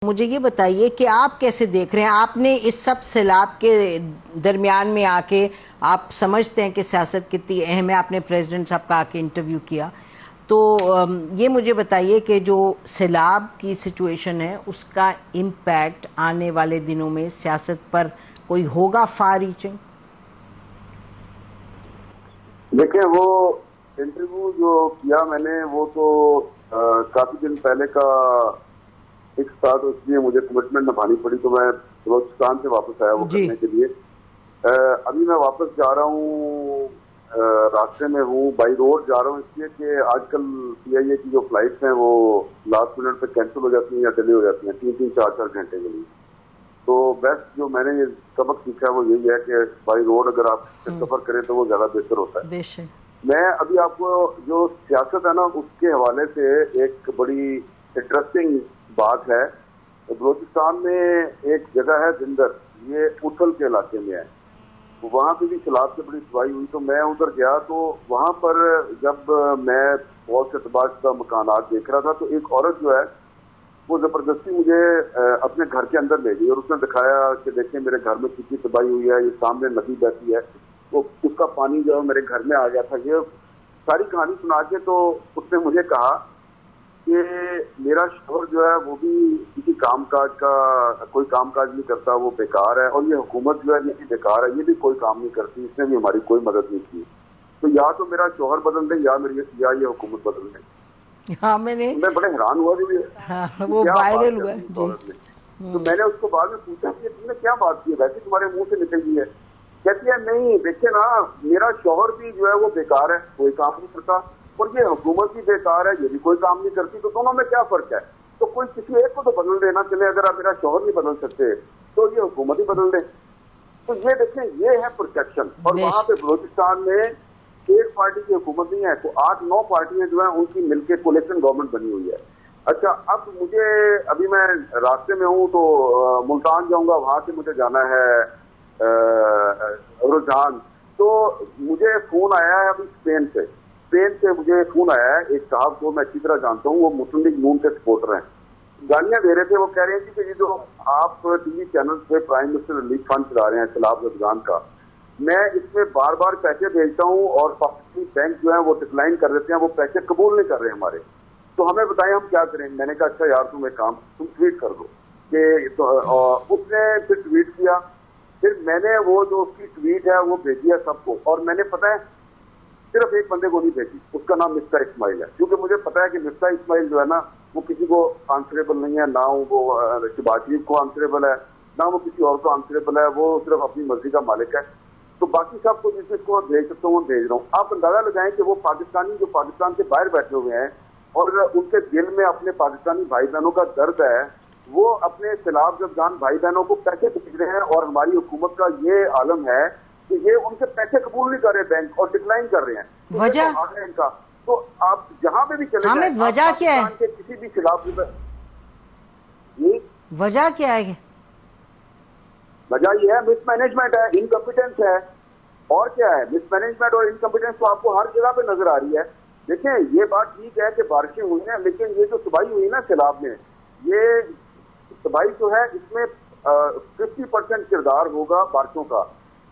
مجھے یہ بتائیے کہ آپ کیسے دیکھ رہے ہیں؟ آپ نے اس سب سیلاب کے درمیان میں آ کے آپ سمجھتے ہیں کہ سیاست کتنی اہم ہے، آپ نے پریزیڈنٹ صاحب کا آ کے انٹرویو کیا، تو یہ مجھے بتائیے کہ جو سیلاب کی سچویشن ہے اس کا امپیکٹ آنے والے دنوں میں سیاست پر کوئی ہوگا فار ریچنگ؟ دیکھیں، وہ انٹرویو جو کیا میں نے وہ تو کافی دن پہلے کا ایک ساتھ، اس لیے مجھے کمٹمنٹ نبھانی پڑی تو میں بلوچستان سے واپس آیا وہ کرنے کے لیے۔ ابھی میں واپس جا رہا ہوں، راستے میں ہوں، بائی روڈ جا رہا ہوں، اس لیے کہ آج کل پی آئی اے کی جو فلائٹس ہیں وہ لاسٹ منٹ پہ کینسل ہو جاتی ہیں یا ڈیلے ہو جاتی ہیں 3-4 گھنٹے کے لیے۔ تو بیسٹ جو میں نے یہ سبق سیکھا ہے وہ یہی ہے کہ بائی روڈ اگر آپ سفر کریں تو وہ زیادہ بہتر ہوتا ہے۔ میں ابھی آپ کو جو سیاست ہے نا اس کے حوالے سے ایک بڑی انٹرسٹنگ بات ہے۔ بلوچستان میں ایک جگہ ہے زندر، یہ اٹھل کے علاقے میں ہے، وہاں پہ بھی سیلاب سے بڑی تباہی ہوئی، تو میں ادھر گیا تو وہاں پر جب میں بہت سے تباہ شدہ مکانات دیکھ رہا تھا تو ایک عورت جو ہے وہ زبردستی مجھے اپنے گھر کے اندر لے گئی اور اس نے دکھایا کہ دیکھیں میرے گھر میں کتنی تباہی ہوئی ہے، یہ سامنے ندی بہتی ہے، تو اس کا پانی جو ہے میرے گھر میں آ گیا تھا۔ یہ ساری کہانی سنا کے تو اس نے مجھے کہا کہ میرا شوہر جو ہے وہ بھی کسی کام کاج کا کوئی کام کاج نہیں کرتا، وہ بیکار ہے، اور یہ حکومت جو ہے یہ بھی بیکار ہے، یہ بھی کوئی کام نہیں کرتی، اس نے بھی ہماری کوئی مدد نہیں کی، تو یا تو میرا شوہر بدل دیں یا یہ حکومت بدل دیں۔ ہاں میں بڑے حیران ہوا کہ وہ وائرل ہوا تو میں نے اس کو بعد میں پوچھا کہ تم نے کیا بات کی ہے، ویسے تمہارے منہ سے نکل گئی ہے؟ کہتی ہے نہیں دیکھیں نا، میرا شوہر بھی جو ہے وہ بیکار ہے، کوئی کام نہیں کرتا، اور یہ حکومت بھی بیکار ہے، یہ بھی کوئی کام نہیں کرتی، تو دونوں میں کیا فرق ہے؟ تو کوئی کسی ایک کو تو بدل دینا چلے، اگر آپ میرا شوہر نہیں بدل سکتے تو یہ حکومت ہی بدل دیں۔ تو یہ دیکھیں یہ ہے پرسیپشن، اور وہاں پہ بلوچستان میں ایک پارٹی کی حکومت نہیں ہے، تو 8-9 پارٹیاں جو ہیں ان کی مل کے کولیشن گورنمنٹ بنی ہوئی ہے۔ اچھا، اب مجھے ابھی میں راستے میں ہوں تو ملتان جاؤں گا، وہاں سے مجھے جانا ہے رجحان، تو مجھے فون آیا ہے ابھی اسپین سے مجھے فون آیا ہے ایک صاحب کو میں اچھی طرح جانتا ہوں، وہ مسلم لیگ نون کے سپورٹر ہیں، گالیاں دے رہے تھے، وہ کہہ رہے ہیں کہ یہ جو آپ ٹی وی چینل پہ پرائم منسٹر ریلیف فنڈ چلا رہے ہیں سیلاب زدگان کا، میں اس میں بار بار پیسے بھیجتا ہوں اور پاکستانی بینک جو ہیں وہ ڈکلائن کر دیتے ہیں، وہ پیسے قبول نہیں کر رہے ہمارے، تو ہمیں بتائیں ہم کیا کریں؟ میں نے کہا اچھا یار تم ایک کام، تم ٹویٹ کر دو کہ اس نے پھر ٹویٹ کیا، پھر میں نے وہ جو اس کی ٹویٹ ہے وہ بھیجی ہے سب کو، اور میں نے پتہ ہے صرف ایک بندے کو نہیں بھیجی، اس کا نام مفتا اسماعیل ہے، کیونکہ مجھے پتا ہے کہ مفتا اسماعیل جو ہے نا وہ کسی کو آنسریبل نہیں ہے، نہ وہ شہباز شریف کو آنسریبل ہے، نہ وہ کسی اور کو آنسریبل ہے، وہ صرف اپنی مرضی کا مالک ہے، تو باقی سب کو جس کو میں بھیج سکتا ہوں وہ بھیج رہا ہوں۔ آپ اندازہ لگائیں کہ وہ پاکستانی جو پاکستان سے باہر بیٹھے ہوئے ہیں اور ان کے دل میں اپنے پاکستانی بھائی بہنوں کا درد ہے، وہ اپنے سیلاب زدگان بھائی بہنوں کو پیسے بھیج رہے ہیں، اور ہماری حکومت کا یہ عالم ہے کہ یہ ان سے پیسے قبول نہیں کر رہے بینک، اور ڈکلائن کر رہے ہیں، وجہ ان کا۔ تو آپ جہاں پہ بھی چلے جائیں، وجہ کیا ہے؟ کے کسی بھی سیلاب وجہ کیا ہے؟ وجہ یہ ہے مس مینجمنٹ ہے، انکمپیٹنس ہے، اور کیا ہے؟ مس مینجمنٹ اور انکمپیٹنس تو آپ کو ہر جگہ پہ نظر آ رہی ہے۔ دیکھیں یہ بات ٹھیک ہے کہ بارشیں ہوئی ہیں، لیکن یہ جو تباہی ہوئی نا سیلاب میں، یہ تباہی جو ہے اس میں 50% کردار ہوگا بارشوں کا،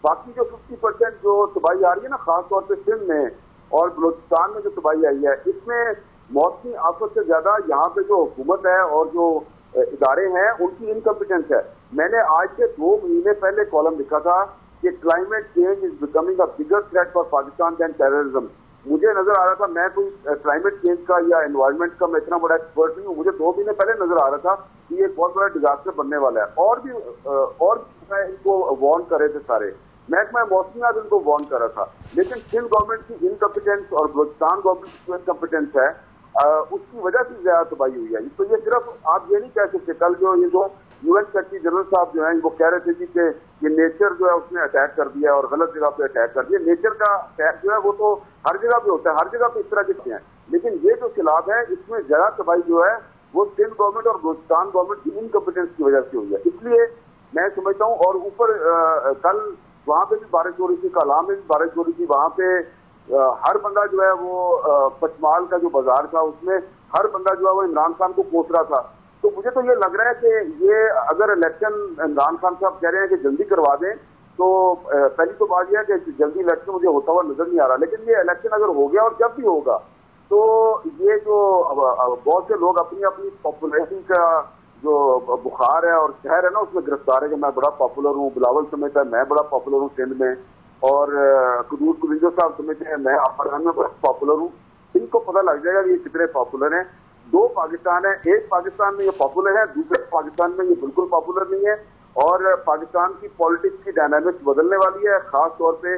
باقی جو 50% جو تباہی آ رہی ہے نا، خاص طور پہ سندھ میں اور بلوچستان میں جو تباہی آئی ہے، اس میں موسمی آفت سے زیادہ یہاں پہ جو حکومت ہے اور جو ادارے ہیں ان کی انکمپیٹنس ہے۔ میں نے آج سے 2 مہینے پہلے کالم لکھا تھا کہ climate change is becoming a bigger threat for Pakistan than terrorism. مجھے نظر آ رہا تھا، میں کوئی کلائمیٹ چینج کا یا انوائرمنٹ کا میں اتنا بڑا ایکسپرٹ نہیں ہوں، مجھے 2 مہینے پہلے نظر آ رہا تھا کہ یہ بہت بڑا ڈیزاسٹر بننے والا ہے، اور بھی ان کو وارن کر رہے تھے سارے، محکمہ موسمیات ان کو وارن کر رہا تھا، لیکن سندھ گورنمنٹ کی انکمپیٹنس اور بلوچستان گورنمنٹ کی انکمپیٹنس ہے، اس کی وجہ سے زیادہ تباہی ہوئی ہے۔ تو یہ صرف آپ یہ نہیں کہہ سکتے، کل جو UN سیکرٹری جنرل صاحب جو ہیں وہ کہہ رہے تھے کہ یہ نیچر جو ہے اس نے اٹیک کر دیا اور غلط جگہ پہ اٹیک کر دیا۔ نیچر کا اٹیک جو ہے وہ تو ہر جگہ پہ ہوتا ہے، ہر جگہ پہ اس طرح کے ہیں، لیکن یہ جو سیلاب ہے اس میں زیادہ تباہی جو ہے وہ سندھ گورنمنٹ اور بلوچستان گورنمنٹ کی انکمپیٹنس کی وجہ سے ہوئی ہے۔ اس لیے میں سمجھتا ہوں، اور اوپر کل وہاں پہ بھی بارش ہو رہی تھی، کالام میں بھی بارش ہو رہی تھی، وہاں پہ ہر بندہ جو ہے وہ پچمال کا جو بازار تھا اس میں ہر بندہ جو ہے وہ عمران خان کو کوس رہا تھا، تو تو مجھے تو یہ لگ رہا ہے کہ یہ اگر الیکشن عمران خان صاحب کہہ رہے ہیں کہ جلدی کروا دیں تو پہلی تو بات یہ ہے کہ جلدی الیکشن مجھے ہوتا ہوا نظر نہیں آ رہا، لیکن یہ الیکشن اگر ہو گیا اور جب بھی ہوگا تو یہ جو بہت سے لوگ اپنی اپنی پاپولیرٹی کا جو بخار ہے اور شہر ہے نا اس میں گرفتار ہے کہ میں بڑا پاپولر ہوں، بلاول سمجھتا ہے میں بڑا پاپولر ہوں سندھ میں، اور قدوس کلنجو صاحب سمجھتے ہیں میں افغان میں بڑا پاپولر ہوں. ان کو پتہ لگ جائے گا کہ یہ کتنے پاپولر ہیں. دو پاکستان ہے، ایک پاکستان میں یہ پاپولر ہے، دوسرے پاکستان میں یہ بالکل پاپولر نہیں ہے، اور پاکستان کی پالیٹکس کی ڈائنامکس بدلنے والی ہے. خاص طور پہ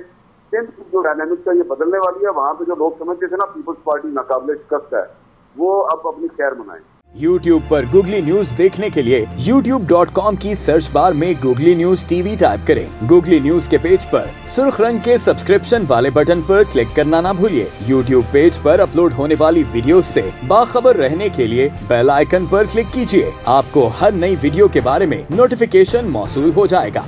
سندھ کی جو ڈائنامکس ہے یہ بدلنے والی ہے. وہاں پہ جو لوگ سمجھتے تھے نا پیپلز پارٹی ناقابل شکست ہے، وہ اب اپنی خیر منائیں. YouTube پر گوگلی نیوز دیکھنے کے لیے youtube.com کی سرچ بار میں googly news T V type کریں. گوگلی نیوز کے پیج پر سرخ رنگ کے سبسکرپشن والے بٹن پر کلک کرنا نہ بھولیے. YouTube پیج پر اپلوڈ ہونے والی ویڈیوز سے باخبر رہنے کے لیے بیل آئیکن پر کلک کیجیے. آپ کو ہر نئی ویڈیو کے بارے میں نوٹیفیکیشن موصول ہو جائے گا.